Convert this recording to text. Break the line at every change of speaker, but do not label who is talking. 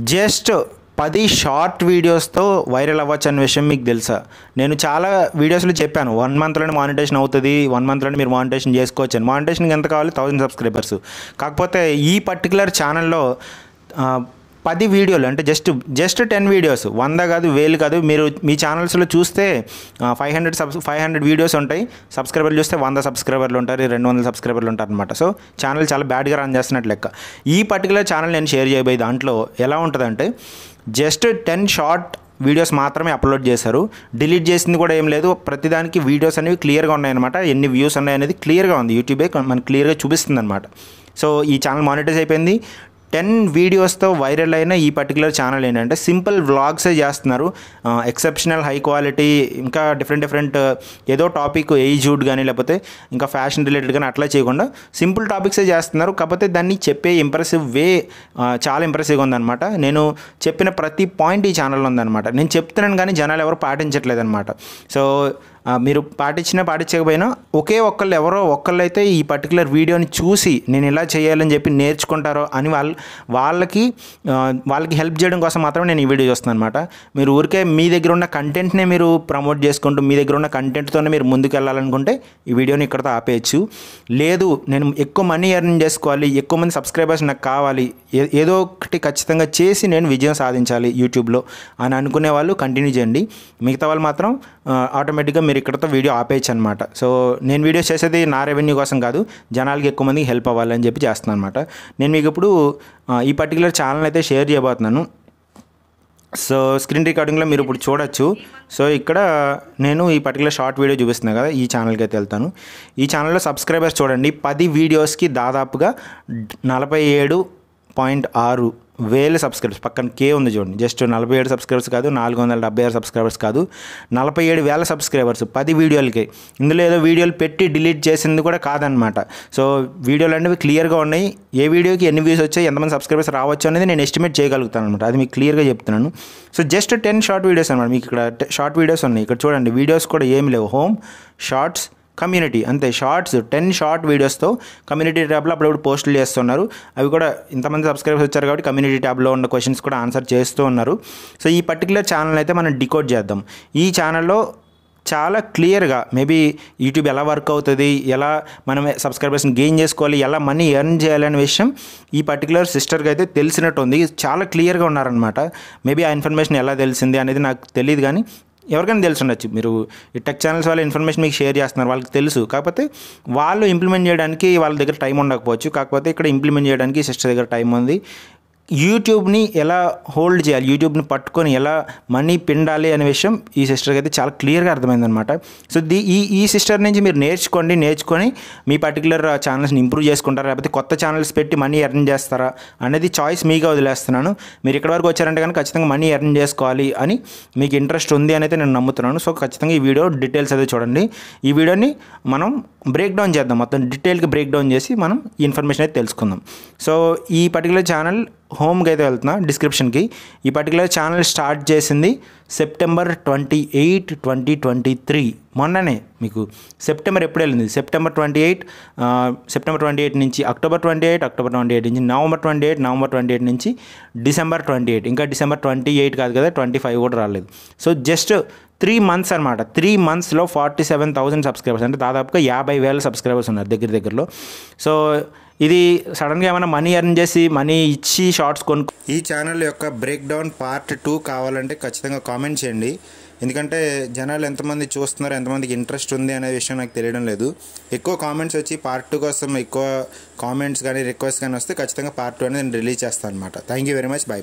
Just 10 short వీడియోస్తో viral అవ్వచ్చు అనే విషయం మీకు తెలుసా? నేను చాలా వీడియోస్లో చెప్పాను 1 మంత్లోనే మానిటైజేషన్ అవుతుంది, 1 మంత్లోనే మీరు మానిటైజేషన్ చేసుకోవచ్చు అని. మానిటైజేషన్కి ఎంత కావాలి? 1000 సబ్స్క్రైబర్స్. కాకపోతే ఈ పర్టికులర్ ఛానల్లో 10 వీడియోలు అంటే జస్ట్ 10 వీడియోస్, 100 కాదు, 1000 కాదు. మీరు మీ ఛానల్స్లో చూస్తే 500 వీడియోస్ ఉంటాయి, సబ్స్క్రైబర్లు చూస్తే 100 సబ్స్క్రైబర్లు ఉంటారు, 200 సబ్స్క్రైబర్లు ఉంటారు అనమాట. సో ఛానల్ చాలా బ్యాడ్గా రన్ చేస్తున్నట్టు లెక్క. ఈ పర్టికులర్ ఛానల్ నేను షేర్ చేయబోయే దాంట్లో ఎలా ఉంటుందంటే, జస్ట్ 10 షార్ట్ వీడియోస్ మాత్రమే అప్లోడ్ చేశారు. డిలీట్ చేసింది కూడా ఏం లేదు. ప్రతిదానికి వీడియోస్ అనేవి క్లియర్గా ఉన్నాయన్నమాట. ఎన్ని వ్యూస్ ఉన్నాయనేది క్లియర్గా ఉంది. యూట్యూబే మనకు క్లియర్గా చూపిస్తుంది అనమాట. సో ఈ ఛానల్ మానిటైజ్ అయిపోయింది. 10 వీడియోస్తో వైరల్ అయిన ఈ పర్టికులర్ ఛానల్ ఏంటంటే సింపుల్ వ్లాగ్సే చేస్తున్నారు. ఎక్సెప్షనల్ హై క్వాలిటీ, ఇంకా డిఫరెంట్ ఏదో టాపిక్ ఏజ్డ్ కానీ లేకపోతే ఇంకా ఫ్యాషన్ రిలేటెడ్ కానీ అట్లా చేయకుండా సింపుల్ టాపిక్సే చేస్తున్నారు. కాకపోతే దాన్ని చెప్పే ఇంప్రెసివ్ వే చాలా ఇంప్రెసివ్గా ఉందన్నమాట. నేను చెప్పిన ప్రతి పాయింట్ ఈ ఛానల్లో ఉందన్నమాట. నేను చెప్తున్నాను కానీ జనాలు ఎవరు పాటించట్లేదు అనమాట. సో మీరు పాటించకపోయినా ఎవరో ఒకళ్ళైతే ఈ పర్టికులర్ వీడియోని చూసి నేను ఇలా చేయాలని చెప్పి నేర్చుకుంటారో అని వాళ్ళకి హెల్ప్ చేయడం కోసం మాత్రమే నేను ఈ వీడియో చూస్తున్నాను అనమాట. మీరు ఊరికే మీ దగ్గర ఉన్న కంటెంట్నే మీరు ప్రమోట్ చేసుకుంటూ మీ దగ్గర ఉన్న కంటెంట్తోనే మీరు ముందుకు వెళ్ళాలనుకుంటే ఈ వీడియోని ఇక్కడతో ఆపేయచ్చు. లేదు నేను ఎక్కువ మనీ ఎర్న్ చేసుకోవాలి, ఎక్కువ మంది సబ్స్క్రైబర్స్ నాకు కావాలి, ఏదో ఒకటి ఖచ్చితంగా చేసి నేను విజయం సాధించాలి యూట్యూబ్లో అని అనుకునే వాళ్ళు కంటిన్యూ చేయండి. మిగతా వాళ్ళు మాత్రం ఆటోమేటిక్గా మీరు ఇక్కడతో వీడియో ఆపేయచ్చు అనమాట. సో నేను వీడియో చేసేది నా రెవెన్యూ కోసం కాదు, జనాలకి ఎక్కువ మందికి హెల్ప్ అవ్వాలని చెప్పి చేస్తున్నాను అనమాట. నేను మీకు ఇప్పుడు ఈ పర్టికులర్ ఛానల్ అయితే షేర్ చేయబోతున్నాను. సో స్క్రీన్ రికార్డింగ్లో మీరు ఇప్పుడు చూడొచ్చు. సో ఇక్కడ నేను ఈ పర్టికులర్ షార్ట్ వీడియో చూపిస్తున్నాను కదా, ఈ ఛానల్కి అయితే వెళ్తాను. ఈ ఛానల్లో సబ్స్క్రైబర్స్ చూడండి, 10 వీడియోస్కి దాదాపుగా 47.6,000 సబ్స్క్రైబర్స్. పక్కన కే ఉంది చూడండి. జస్ట్ 47 సబ్స్క్రైబర్స్ కాదు, 476 సబ్స్క్రైబర్స్ కాదు, 47,000 సబ్స్క్రైబర్స్ 10 వీడియోలకి. ఇందులో ఏదో వీడియోలు పెట్టి డిలీట్ చేసింది కూడా కాదనమాట. సో వీడియోలు అనేవి క్లియర్గా ఉన్నాయి. ఏ వీడియోకి ఎన్ని వ్యూస్ వచ్చాయి, ఎంతమంది సబ్స్క్రైబర్స్ రావచ్చు అనేది నేను ఎస్టిమేట్ చేయగలుగుతాను అనమాట. అది మీకు క్లియర్గా చెప్తున్నాను. సో జస్ట్ 10 షార్ట్ వీడియోస్ అనమాట. మీకు ఇక్కడ షార్ట్ వీడియోస్ ఉన్నాయి. ఇక్కడ చూడండి, వీడియోస్ కూడా ఏమి లేవు. హోమ్, షార్ట్స్, కమ్యూనిటీ, అంతే. షార్ట్స్ 10 షార్ట్ వీడియోస్తో కమ్యూనిటీ ట్యాబ్లో అప్పుడప్పుడు పోస్టులు చేస్తున్నారు. అవి కూడా ఇంతమంది సబ్స్క్రైబర్స్ వచ్చారు కాబట్టి కమ్యూనిటీ ట్యాబ్లో ఉన్న క్వశ్చన్స్ కూడా ఆన్సర్ చేస్తూ ఉన్నారు. సో ఈ పర్టికులర్ ఛానల్ అయితే మనం డికోడ్ చేద్దాం. ఈ ఛానల్లో చాలా క్లియర్గా మేబీ యూట్యూబ్ ఎలా వర్క్ అవుతుంది, ఎలా మనం సబ్స్క్రైబర్స్ని గెయిన్ చేసుకోవాలి, ఎలా మనీ ఎర్న్ చేయాలనే విషయం ఈ పర్టికులర్ సిస్టర్కి అయితే తెలిసినట్టు ఉంది. చాలా క్లియర్గా ఉన్నారనమాట. మేబీ ఆ ఇన్ఫర్మేషన్ ఎలా తెలిసింది అనేది నాకు తెలియదు, కానీ ఎవరికైనా తెలిసి ఉండొచ్చు. మీరు ఈ టెక్ ఛానల్స్ వాళ్ళ ఇన్ఫర్మేషన్ మీకు షేర్ చేస్తున్నారు, వాళ్ళకి తెలుసు. కాకపోతే వాళ్ళు ఇంప్లిమెంట్ చేయడానికి వాళ్ళ దగ్గర టైం ఉండకపోవచ్చు. కాకపోతే ఇక్కడ ఇంప్లిమెంట్ చేయడానికి సిస్టర్ దగ్గర టైం ఉంది. యూట్యూబ్ని ఎలా హోల్డ్ చేయాలి, యూట్యూబ్ని పట్టుకొని ఎలా మనీ పిండాలి అనే విషయం ఈ సిస్టర్కి అయితే చాలా క్లియర్గా అర్థమైందనమాట. సో ఈ సిస్టర్ నుంచి మీరు నేర్చుకొని మీ పర్టికులర్ ఛానల్స్ని ఇంప్రూవ్ చేసుకుంటారా, లేకపోతే కొత్త ఛానల్స్ పెట్టి మనీ ఎర్న్ చేస్తారా అనేది చాయిస్ మీగా వదిలేస్తున్నాను. మీరు ఇక్కడ వరకు వచ్చారంటే కానీ ఖచ్చితంగా మనీ ఎర్న్ చేసుకోవాలి అని మీకు ఇంట్రెస్ట్ ఉంది అని అయితే నేను నమ్ముతున్నాను. సో ఖచ్చితంగా ఈ వీడియో డీటెయిల్స్ అయితే చూడండి. ఈ వీడియోని మనం బ్రేక్ డౌన్ చేద్దాం, మొత్తం డీటెయిల్గా బ్రేక్ డౌన్ చేసి మనం ఇన్ఫర్మేషన్ అయితే తెలుసుకుందాం. సో ఈ పర్టికులర్ ఛానల్ హోమ్కి అయితే వెళ్తున్నా, డిస్క్రిప్షన్కి. ఈ పర్టికులర్ ఛానల్ స్టార్ట్ చేసింది September 28, 2023. మొన్ననే మీకు సెప్టెంబర్ ఎప్పుడు వెళ్ళింది? సెప్టెంబర్ 28 నుంచి అక్టోబర్ 28 నుంచి నవంబర్ 28 నుంచి డిసెంబర్ 28, ఇంకా డిసెంబర్ 28 కాదు కదా, 25 కూడా రాలేదు. సో జస్ట్ 3 మంత్స్ అనమాట. 3 మంత్స్లో 47,000 సబ్స్క్రైబర్స్, అంటే దాదాపుగా 50,000 సబ్స్క్రైబర్స్ ఉన్నారు దగ్గరలో. సో ఇది సడన్గా ఏమైనా మనీ ఎర్న్ చేసి మనీ ఇచ్చి షార్ట్స్ ఈ ఛానల్ యొక్క బ్రేక్ డౌన్ పార్ట్ 2 కావాలంటే ఖచ్చితంగా కామెంట్ చేయండి. ఎందుకంటే జనాలు ఎంతమంది చూస్తున్నారు, ఎంతమందికి ఇంట్రెస్ట్ ఉంది అనే విషయం నాకు తెలియడం లేదు. ఎక్కువ కామెంట్స్ వచ్చి పార్ట్ 2 కోసం ఎక్కువ కామెంట్స్ కానీ రిక్వెస్ట్ కానీ వస్తే ఖచ్చితంగా పార్ట్ 2 అనేది నేను రిలీజ్ చేస్తాను అనమాట. Thank you very much. By.